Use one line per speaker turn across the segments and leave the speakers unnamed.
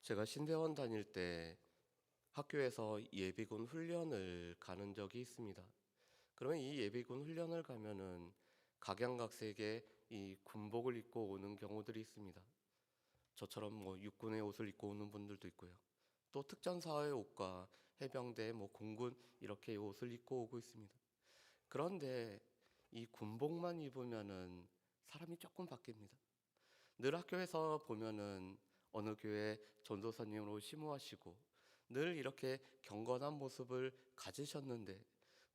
제가 신대원 다닐 때 학교에서 예비군 훈련을 가는 적이 있습니다. 그러면 이 예비군 훈련을 가면은 각양각색의 이 군복을 입고 오는 경우들이 있습니다. 저처럼 육군의 옷을 입고 오는 분들도 있고요. 또 특전사의 옷과 해병대, 공군 이렇게 옷을 입고 오고 있습니다. 그런데 이 군복만 입으면은 사람이 조금 바뀝니다. 늘 학교에서 보면은 어느 교회 전도사님으로 심우하시고 늘 이렇게 경건한 모습을 가지셨는데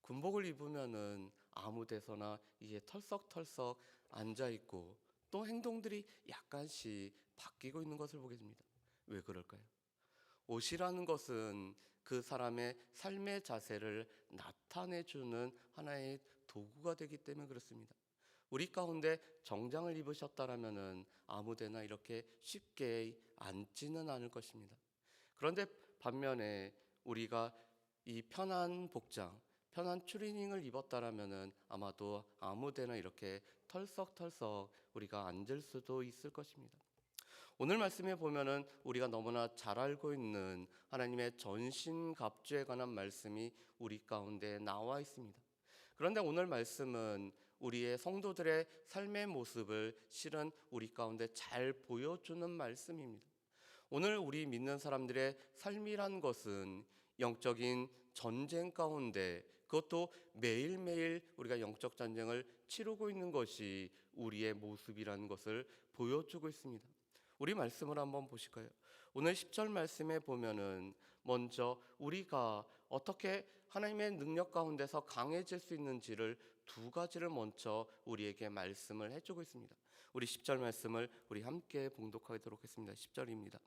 군복을 입으면은 아무 데서나 이게 털썩털썩 앉아 있고 또 행동들이 약간씩 바뀌고 있는 것을 보게 됩니다. 왜 그럴까요? 옷이라는 것은 그 사람의 삶의 자세를 나타내주는 하나의 도구가 되기 때문에 그렇습니다. 우리 가운데 정장을 입으셨다라면은 아무데나 이렇게 쉽게 앉지는 않을 것입니다. 그런데 반면에 우리가 이 편한 복장, 편한 추리닝을 입었다라면은 아마도 아무데나 이렇게 털썩털썩 우리가 앉을 수도 있을 것입니다. 오늘 말씀에 보면은 우리가 너무나 잘 알고 있는 하나님의 전신갑주에 관한 말씀이 우리 가운데 나와 있습니다. 그런데 오늘 말씀은 우리의 성도들의 삶의 모습을 실은 우리 가운데 잘 보여주는 말씀입니다. 오늘 우리 믿는 사람들의 삶이란 것은 영적인 전쟁 가운데 그것도 매일매일 우리가 영적 전쟁을 치르고 있는 것이 우리의 모습이라는 것을 보여주고 있습니다. 우리 말씀을 한번 보실까요? 오늘 10절 말씀에 보면은 먼저 우리가 어떻게 하나님의 능력 가운데서 강해질 수 있는지를 두 가지를 먼저 우리에게 말씀을 해주고 있습니다. 우리 10절 말씀을 우리 함께 봉독하도록 하겠습니다. 10절입니다.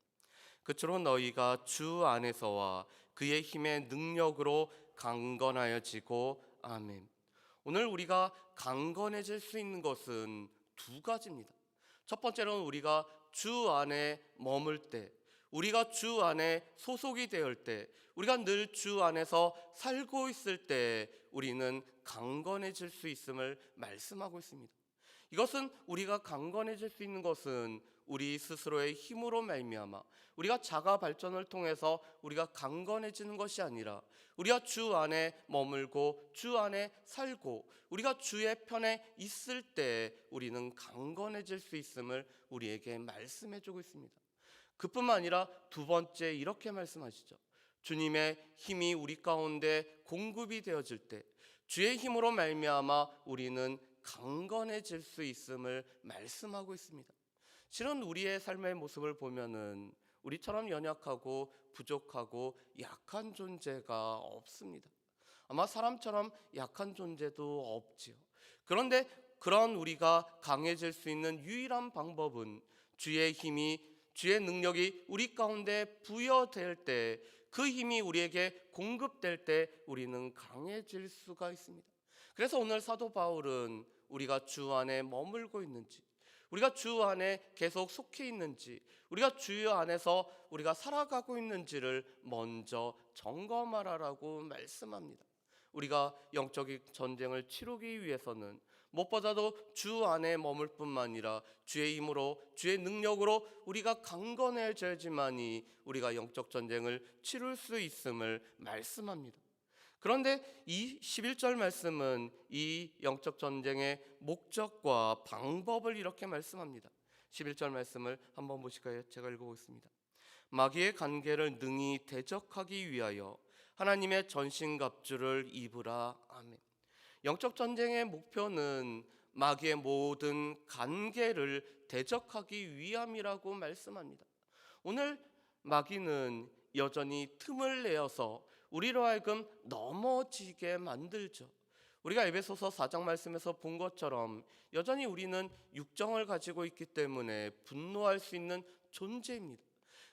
그처럼 너희가 주 안에서와 그의 힘의 능력으로 강건하여지고 아멘. 오늘 우리가 강건해질 수 있는 것은 두 가지입니다. 첫 번째로는 우리가 주 안에 머물 때, 우리가 주 안에 소속이 되을 때, 우리가 늘 주 안에서 살고 있을 때 우리는 강건해질 수 있음을 말씀하고 있습니다. 이것은 우리가 강건해질 수 있는 것은 우리 스스로의 힘으로 말미암아 우리가 자가 발전을 통해서 우리가 강건해지는 것이 아니라 우리가 주 안에 머물고 주 안에 살고 우리가 주의 편에 있을 때 우리는 강건해질 수 있음을 우리에게 말씀해 주고 있습니다. 그뿐만 아니라 두 번째 이렇게 말씀하시죠. 주님의 힘이 우리 가운데 공급이 되어질 때 주의 힘으로 말미암아 우리는 강건해질 수 있음을 말씀하고 있습니다. 실은 우리의 삶의 모습을 보면은 우리처럼 연약하고 부족하고 약한 존재가 없습니다. 아마 사람처럼 약한 존재도 없지요. 그런데 그런 우리가 강해질 수 있는 유일한 방법은 주의 힘이 주의 능력이 우리 가운데 부여될 때 그 힘이 우리에게 공급될 때 우리는 강해질 수가 있습니다. 그래서 오늘 사도 바울은 우리가 주 안에 머물고 있는지 우리가 주 안에 계속 속해 있는지 우리가 주 안에서 우리가 살아가고 있는지를 먼저 점검하라고 말씀합니다. 우리가 영적인 전쟁을 치르기 위해서는 무엇보다도 주 안에 머물 뿐만 아니라 주의 힘으로 주의 능력으로 우리가 강건해져야지만이 우리가 영적 전쟁을 치룰 수 있음을 말씀합니다. 그런데 이 11절 말씀은 이 영적 전쟁의 목적과 방법을 이렇게 말씀합니다. 11절 말씀을 한번 보실까요? 제가 읽어보겠습니다. 마귀의 관계를 능히 대적하기 위하여 하나님의 전신갑주를 입으라. 아멘. 영적 전쟁의 목표는 마귀의 모든 관계를 대적하기 위함이라고 말씀합니다. 오늘 마귀는 여전히 틈을 내어서 우리로 하여금 넘어지게 만들죠. 우리가 에베소서 4장 말씀에서 본 것처럼 여전히 우리는 육정을 가지고 있기 때문에 분노할 수 있는 존재입니다.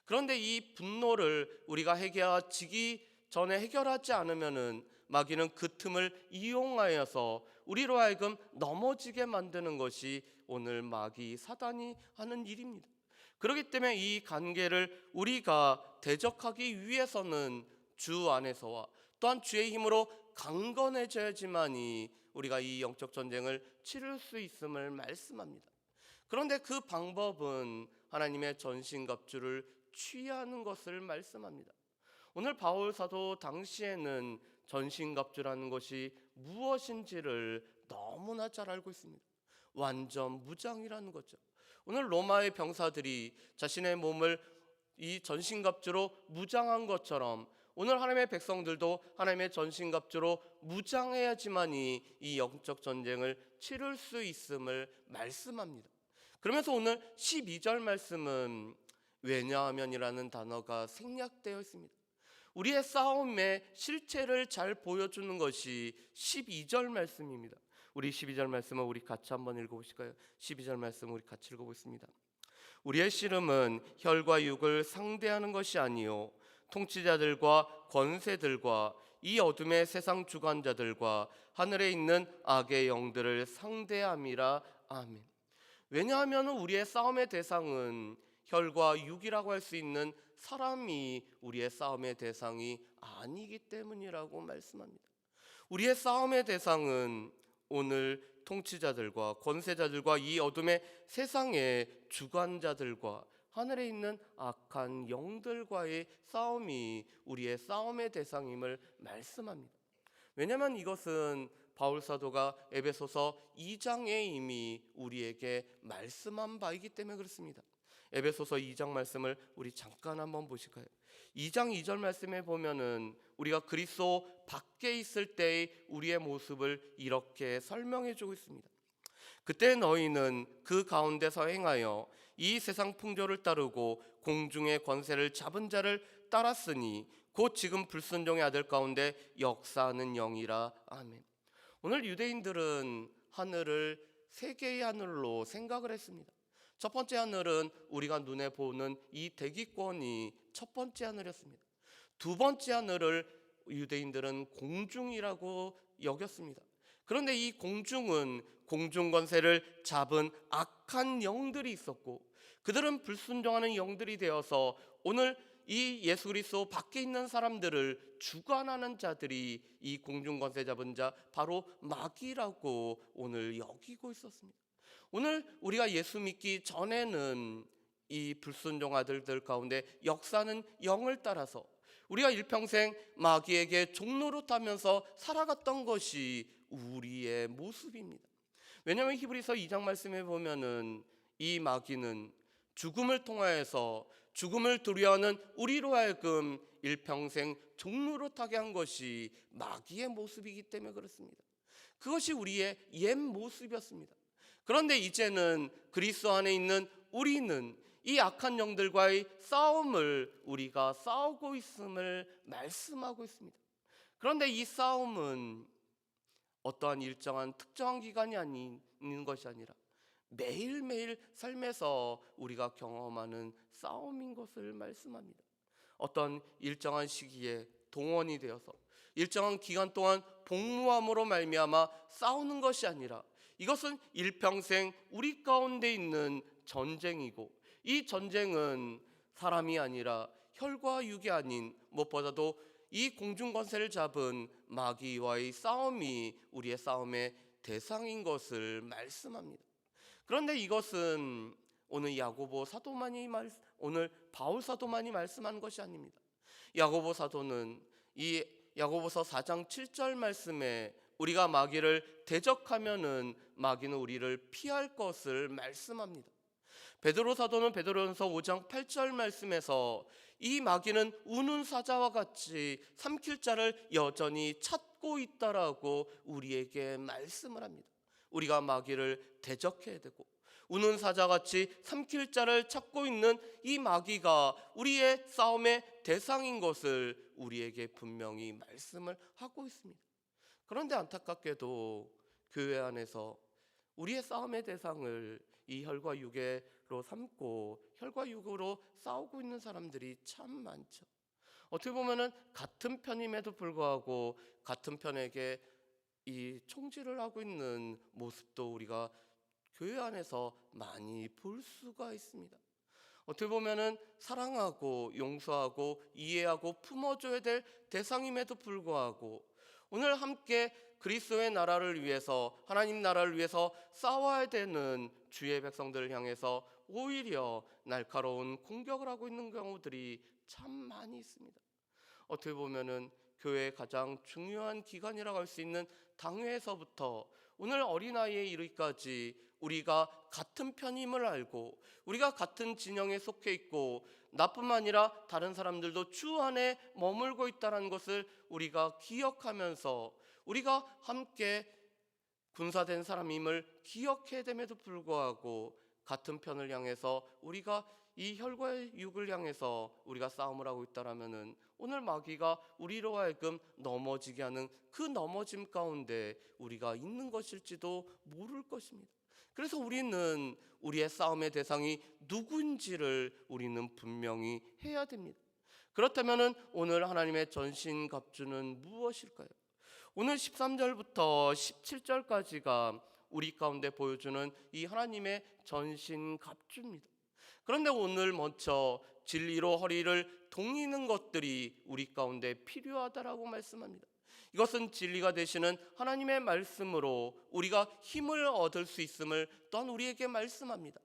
그런데 이 분노를 우리가 해결하기 전에 해결하지 않으면은 마귀는 그 틈을 이용하여서 우리로 하여금 넘어지게 만드는 것이 오늘 마귀 사단이 하는 일입니다. 그렇기 때문에 이 관계를 우리가 대적하기 위해서는 주 안에서와 또한 주의 힘으로 강건해져야지만이 우리가 이 영적 전쟁을 치를 수 있음을 말씀합니다. 그런데 그 방법은 하나님의 전신갑주를 취하는 것을 말씀합니다. 오늘 바울 사도 당시에는 전신갑주라는 것이 무엇인지를 너무나 잘 알고 있습니다. 완전 무장이라는 거죠. 오늘 로마의 병사들이 자신의 몸을 이 전신갑주로 무장한 것처럼 오늘 하나님의 백성들도 하나님의 전신갑주로 무장해야지만이 이 영적 전쟁을 치를 수 있음을 말씀합니다. 그러면서 오늘 12절 말씀은 왜냐하면이라는 단어가 생략되어 있습니다. 우리의 싸움의 실체를 잘 보여주는 것이 12절 말씀입니다. 우리 12절 말씀을 우리 같이 한번 읽어보실까요? 12절 말씀 우리 같이 읽어보겠습니다. 우리의 씨름은 혈과 육을 상대하는 것이 아니요 통치자들과 권세들과 이 어둠의 세상 주관자들과 하늘에 있는 악의 영들을 상대함이라. 아멘. 왜냐하면 우리의 싸움의 대상은 혈과 육이라고 할 수 있는 사람이 우리의 싸움의 대상이 아니기 때문이라고 말씀합니다. 우리의 싸움의 대상은 오늘 통치자들과 권세자들과 이 어둠의 세상의 주관자들과 하늘에 있는 악한 영들과의 싸움이 우리의 싸움의 대상임을 말씀합니다. 왜냐하면 이것은 바울 사도가 에베소서 2장에 이미 우리에게 말씀한 바이기 때문에 그렇습니다. 에베소서 2장 말씀을 우리 잠깐 한번 보실까요? 2장 2절 말씀에 보면은 우리가 그리스도 밖에 있을 때의 우리의 모습을 이렇게 설명해 주고 있습니다. 그때 너희는 그 가운데서 행하여 이 세상 풍조를 따르고 공중의 권세를 잡은 자를 따랐으니 곧 지금 불순종의 아들 가운데 역사하는 영이라. 아멘. 오늘 유대인들은 하늘을 세 개의 하늘로 생각을 했습니다. 첫 번째 하늘은 우리가 눈에 보는 이 대기권이 첫 번째 하늘이었습니다. 두 번째 하늘을 유대인들은 공중이라고 여겼습니다. 그런데 이 공중은 공중 권세를 잡은 악한 영들이 있었고 그들은 불순종하는 영들이 되어서 오늘 이 예수 그리스도 밖에 있는 사람들을 주관하는 자들이 이 공중 권세 잡은 자 바로 마귀라고 오늘 여기고 있었습니다. 오늘 우리가 예수 믿기 전에는 이 불순종 아들들 가운데 역사는 영을 따라서 우리가 일평생 마귀에게 종노릇하면서 살아갔던 것이 우리의 모습입니다. 왜냐하면 히브리서 2장 말씀에 보면은 이 마귀는 죽음을 통하여서 죽음을 두려워하는 우리로 하여금 일평생 종노릇하게 한 것이 마귀의 모습이기 때문에 그렇습니다. 그것이 우리의 옛 모습이었습니다. 그런데 이제는 그리스도 안에 있는 우리는 이 악한 영들과의 싸움을 우리가 싸우고 있음을 말씀하고 있습니다. 그런데 이 싸움은 어떠한 일정한 특정한 기간이 있는 것이 아니라 매일매일 삶에서 우리가 경험하는 싸움인 것을 말씀합니다. 어떤 일정한 시기에 동원이 되어서 일정한 기간 동안 복무함으로 말미암아 싸우는 것이 아니라 이것은 일평생 우리 가운데 있는 전쟁이고 이 전쟁은 사람이 아니라 혈과 육이 아닌 무엇보다도 이 공중 권세를 잡은 마귀와의 싸움이 우리의 싸움의 대상인 것을 말씀합니다. 그런데 이것은 오늘 오늘 바울 사도만이 말씀한 것이 아닙니다. 야고보 사도는 이 야고보서 4장 7절 말씀에 우리가 마귀를 대적하면은 마귀는 우리를 피할 것을 말씀합니다. 베드로 사도는 베드로전서 5장 8절 말씀에서 이 마귀는 우는 사자와 같이 삼킬 자를 여전히 찾고 있다라고 우리에게 말씀을 합니다. 우리가 마귀를 대적해야 되고 우는 사자같이 삼킬 자를 찾고 있는 이 마귀가 우리의 싸움의 대상인 것을 우리에게 분명히 말씀을 하고 있습니다. 그런데 안타깝게도 교회 안에서 우리의 싸움의 대상을 이 혈과 육으로 삼고 혈과 육으로 싸우고 있는 사람들이 참 많죠. 어떻게 보면은 같은 편임에도 불구하고 같은 편에게 이 총질을 하고 있는 모습도 우리가 교회 안에서 많이 볼 수가 있습니다. 어떻게 보면은 사랑하고 용서하고 이해하고 품어줘야 될 대상임에도 불구하고 오늘 함께 그리스도의 나라를 위해서 하나님 나라를 위해서 싸워야 되는 주의 백성들을 향해서 오히려 날카로운 공격을 하고 있는 경우들이 참 많이 있습니다. 어떻게 보면은 교회의 가장 중요한 기관이라고 할 수 있는 당회에서부터 오늘 어린아이에 이르기까지 우리가 같은 편임을 알고 우리가 같은 진영에 속해 있고 나뿐만 아니라 다른 사람들도 주 안에 머물고 있다는 것을 우리가 기억하면서 우리가 함께 군사된 사람임을 기억해야 됨에도 불구하고 같은 편을 향해서 우리가 이 혈과 육을 향해서 우리가 싸움을 하고 있다라면은 오늘 마귀가 우리로 하여금 넘어지게 하는 그 넘어짐 가운데 우리가 있는 것일지도 모를 것입니다. 그래서 우리는 우리의 싸움의 대상이 누구인지를 우리는 분명히 해야 됩니다. 그렇다면은 오늘 하나님의 전신갑주는 무엇일까요? 오늘 13절부터 17절까지가 우리 가운데 보여주는 이 하나님의 전신갑주입니다. 그런데 오늘 먼저 진리로 허리를 동이는 것들이 우리 가운데 필요하다라고 말씀합니다. 이것은 진리가 되시는 하나님의 말씀으로 우리가 힘을 얻을 수 있음을 또한 우리에게 말씀합니다.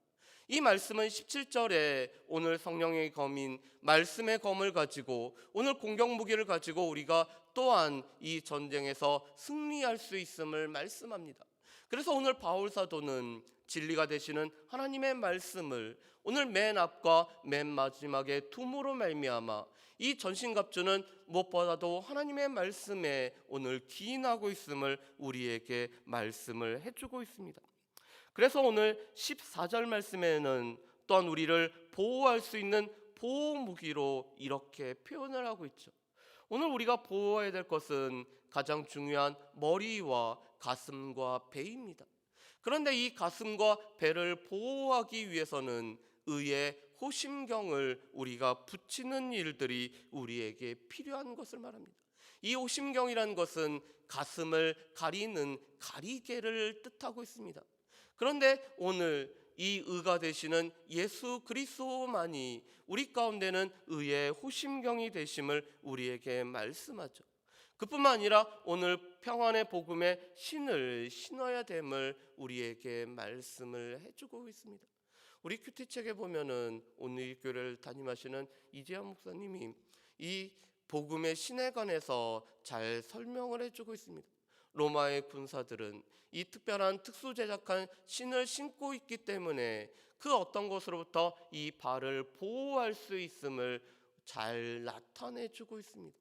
이 말씀은 17절에 오늘 성령의 검인 말씀의 검을 가지고 오늘 공격 무기를 가지고 우리가 또한 이 전쟁에서 승리할 수 있음을 말씀합니다. 그래서 오늘 바울 사도는 진리가 되시는 하나님의 말씀을 오늘 맨 앞과 맨 마지막에 둠으로 말미암아 이 전신갑주는 무엇보다도 하나님의 말씀에 오늘 기인하고 있음을 우리에게 말씀을 해주고 있습니다. 그래서 오늘 14절 말씀에는 또한 우리를 보호할 수 있는 보호 무기로 이렇게 표현을 하고 있죠. 오늘 우리가 보호해야 될 것은 가장 중요한 머리와 가슴과 배입니다. 그런데 이 가슴과 배를 보호하기 위해서는 의의 호심경을 우리가 붙이는 일들이 우리에게 필요한 것을 말합니다. 이 호심경이라는 것은 가슴을 가리는 가리개를 뜻하고 있습니다. 그런데 오늘 이 의가 되시는 예수 그리스도만이 우리 가운데는 의의 호심경이 되심을 우리에게 말씀하죠. 그뿐만 아니라 오늘 평안의 복음의 신을 신어야 됨을 우리에게 말씀을 해주고 있습니다. 우리 큐티책에 보면은 오늘 이 교회를 담임하시는 이재현 목사님이 이 복음의 신에 관해서 잘 설명을 해주고 있습니다. 로마의 군사들은 이 특별한 특수 제작한 신을 신고 있기 때문에 그 어떤 것으로부터 이 발을 보호할 수 있음을 잘 나타내주고 있습니다.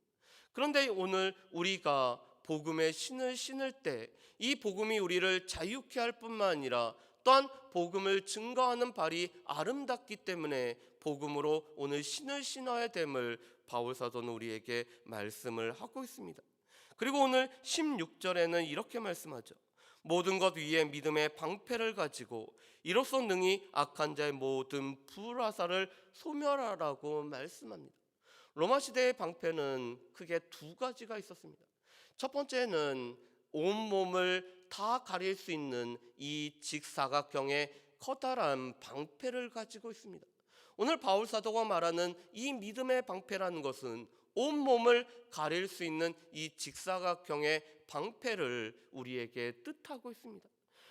그런데 오늘 우리가 복음의 신을 신을 때 이 복음이 우리를 자유케 할 뿐만 아니라 또한 복음을 증거하는 발이 아름답기 때문에 복음으로 오늘 신을 신어야 됨을 바울 사도는 우리에게 말씀을 하고 있습니다. 그리고 오늘 16절에는 이렇게 말씀하죠. 모든 것 위에 믿음의 방패를 가지고 이로써 능히 악한 자의 모든 불화살을 소멸하라고 말씀합니다. 로마 시대의 방패는 크게 두 가지가 있었습니다. 첫 번째는 온몸을 다 가릴 수 있는 이 직사각형의 커다란 방패를 가지고 있습니다. 오늘 바울 사도가 말하는 이 믿음의 방패라는 것은 온몸을 가릴 수 있는 이 직사각형의 방패를 우리에게 뜻하고 있습니다.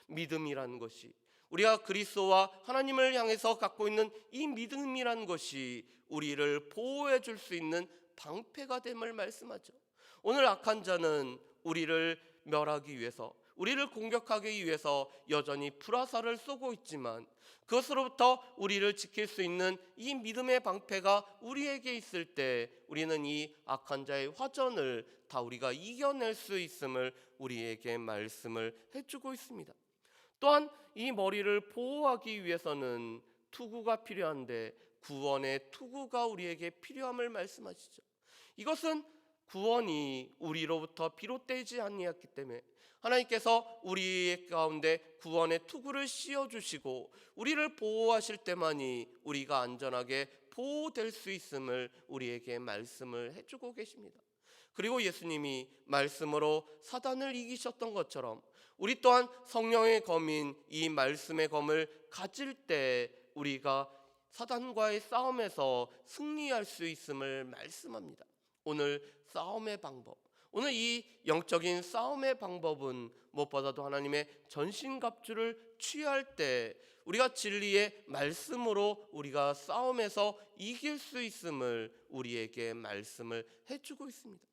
믿음이라는 것이 우리가 그리스도와 하나님을 향해서 갖고 있는 이 믿음이라는 것이 우리를 보호해 줄 수 있는 방패가 됨을 말씀하죠. 오늘 악한 자는 우리를 멸하기 위해서 우리를 공격하기 위해서 여전히 불화살을 쏘고 있지만 그것으로부터 우리를 지킬 수 있는 이 믿음의 방패가 우리에게 있을 때 우리는 이 악한 자의 화전을 다 우리가 이겨낼 수 있음을 우리에게 말씀을 해주고 있습니다. 또한 이 머리를 보호하기 위해서는 투구가 필요한데 구원의 투구가 우리에게 필요함을 말씀하시죠. 이것은 구원이 우리로부터 비롯되지 아니었기 때문에 하나님께서 우리 가운데 구원의 투구를 씌워주시고 우리를 보호하실 때만이 우리가 안전하게 보호될 수 있음을 우리에게 말씀을 해주고 계십니다. 그리고 예수님이 말씀으로 사단을 이기셨던 것처럼 우리 또한 성령의 검인 이 말씀의 검을 가질 때 우리가 사단과의 싸움에서 승리할 수 있음을 말씀합니다. 오늘 싸움의 방법, 오늘 이 영적인 싸움의 방법은 무엇보다도 하나님의 전신갑주를 취할 때 우리가 진리의 말씀으로 우리가 싸움에서 이길 수 있음을 우리에게 말씀을 해주고 있습니다.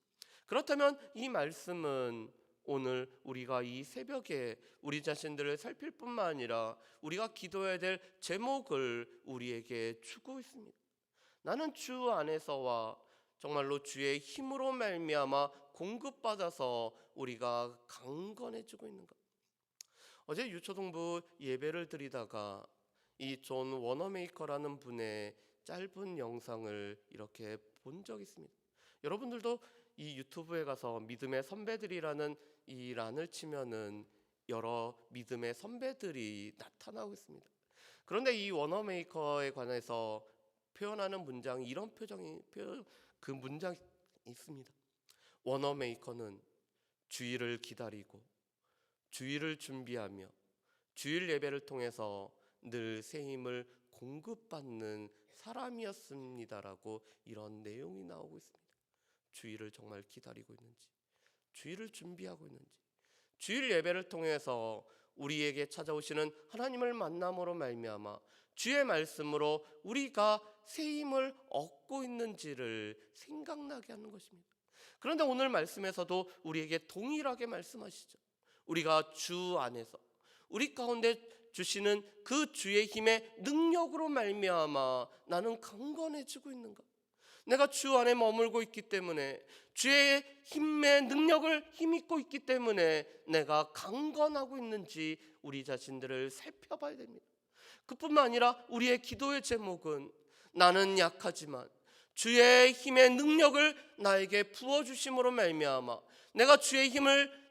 그렇다면 이 말씀은 오늘 우리가 이 새벽에 우리 자신들을 살필 뿐만 아니라 우리가 기도해야 될 제목을 우리에게 주고 있습니다. 나는 주 안에서와 정말로 주의 힘으로 말미암아 공급받아서 우리가 강건해지고 있는가? 어제 유초동부 예배를 드리다가 이 존 워너메이커라는 분의 짧은 영상을 이렇게 본 적이 있습니다. 여러분들도 이 유튜브에 가서 믿음의 선배들이라는 이 란을 치면은 여러 믿음의 선배들이 나타나고 있습니다. 그런데 이 워너메이커에 관해서 표현하는 문장이 이런 그 문장이 있습니다. 워너메이커는 주일을 기다리고 주일을 준비하며 주일 예배를 통해서 늘 새 힘을 공급받는 사람이었습니다라고 이런 내용이 나오고 있습니다. 주일을 정말 기다리고 있는지, 주일을 준비하고 있는지, 주일 예배를 통해서 우리에게 찾아오시는 하나님을 만남으로 말미암아 주의 말씀으로 우리가 새 힘을 얻고 있는지를 생각나게 하는 것입니다. 그런데 오늘 말씀에서도 우리에게 동일하게 말씀하시죠. 우리가 주 안에서 우리 가운데 주시는 그 주의 힘의 능력으로 말미암아 나는 강건해지고 있는가? 내가 주 안에 머물고 있기 때문에 주의 힘의 능력을 힘입고 있기 때문에 내가 강건하고 있는지 우리 자신들을 살펴봐야 됩니다. 그뿐만 아니라 우리의 기도의 제목은 나는 약하지만 주의 힘의 능력을 나에게 부어주심으로 말미암아 내가 주의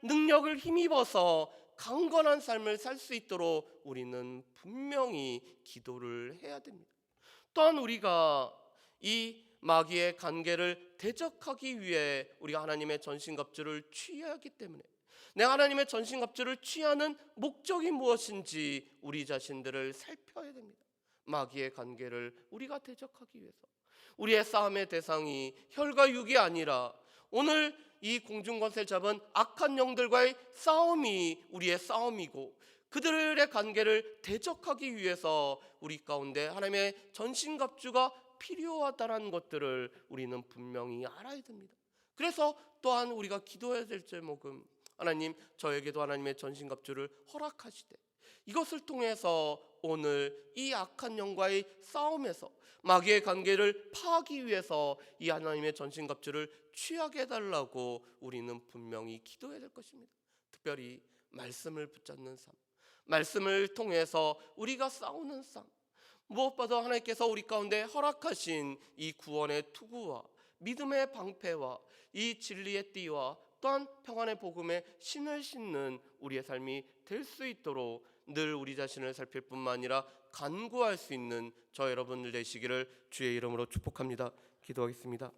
능력을 힘입어서 강건한 삶을 살 수 있도록 우리는 분명히 기도를 해야 됩니다. 또한 우리가 이 마귀의 관계를 대적하기 위해 우리가 하나님의 전신갑주를 취해야 하기 때문에 내가 하나님의 전신갑주를 취하는 목적이 무엇인지 우리 자신들을 살펴야 됩니다. 마귀의 관계를 우리가 대적하기 위해서 우리의 싸움의 대상이 혈과 육이 아니라 오늘 이 공중권세를 잡은 악한 영들과의 싸움이 우리의 싸움이고 그들의 관계를 대적하기 위해서 우리 가운데 하나님의 전신갑주가 필요하다는 것들을 우리는 분명히 알아야 됩니다. 그래서 또한 우리가 기도해야 될 제목은 하나님 저에게도 하나님의 전신갑주를 허락하시되 이것을 통해서 오늘 이 악한 영과의 싸움에서 마귀의 관계를 파하기 위해서 이 하나님의 전신갑주를 취하게 해달라고 우리는 분명히 기도해야 될 것입니다. 특별히 말씀을 붙잡는 삶, 말씀을 통해서 우리가 싸우는 삶, 무엇보다 하나님께서 우리 가운데 허락하신 이 구원의 투구와 믿음의 방패와 이 진리의 띠와 또한 평안의 복음의 신을 신는 우리의 삶이 될 수 있도록 늘 우리 자신을 살필 뿐만 아니라 간구할 수 있는 저 여러분들 되시기를 주의 이름으로 축복합니다. 기도하겠습니다.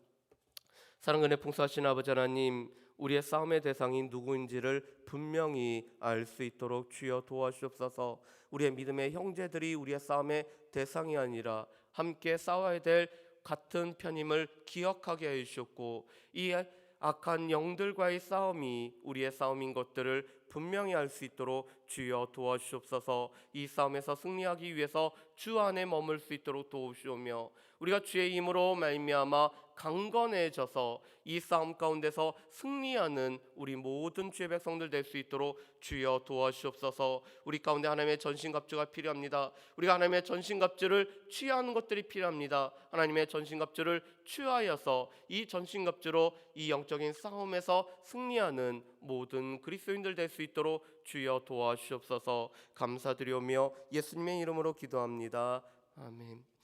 사랑근에 풍성하신 아버지 하나님, 우리의 싸움의 대상이 누구인지를 분명히 알 수 있도록 주여 도와주옵소서. 우리의 믿음의 형제들이 우리의 싸움의 대상이 아니라 함께 싸워야 될 같은 편임을 기억하게 해주셨고 이 악한 영들과의 싸움이 우리의 싸움인 것들을 분명히 알 수 있도록 주여 도와주옵소서. 이 싸움에서 승리하기 위해서 주 안에 머물 수 있도록 도우시오며 우리가 주의 힘으로 말미암아 강건해져서 이 싸움 가운데서 승리하는 우리 모든 주의 백성들 될 수 있도록 주여 도와주옵소서. 우리 가운데 하나님의 전신갑주가 필요합니다. 우리가 하나님의 전신갑주를 취하는 것들이 필요합니다. 하나님의 전신갑주를 취하여서 이 전신갑주로 이 영적인 싸움에서 승리하는 모든 그리스도인들 될 수 있도록 주여 도와주옵소서. 감사드리오며 예수님의 이름으로 기도합니다. 아멘.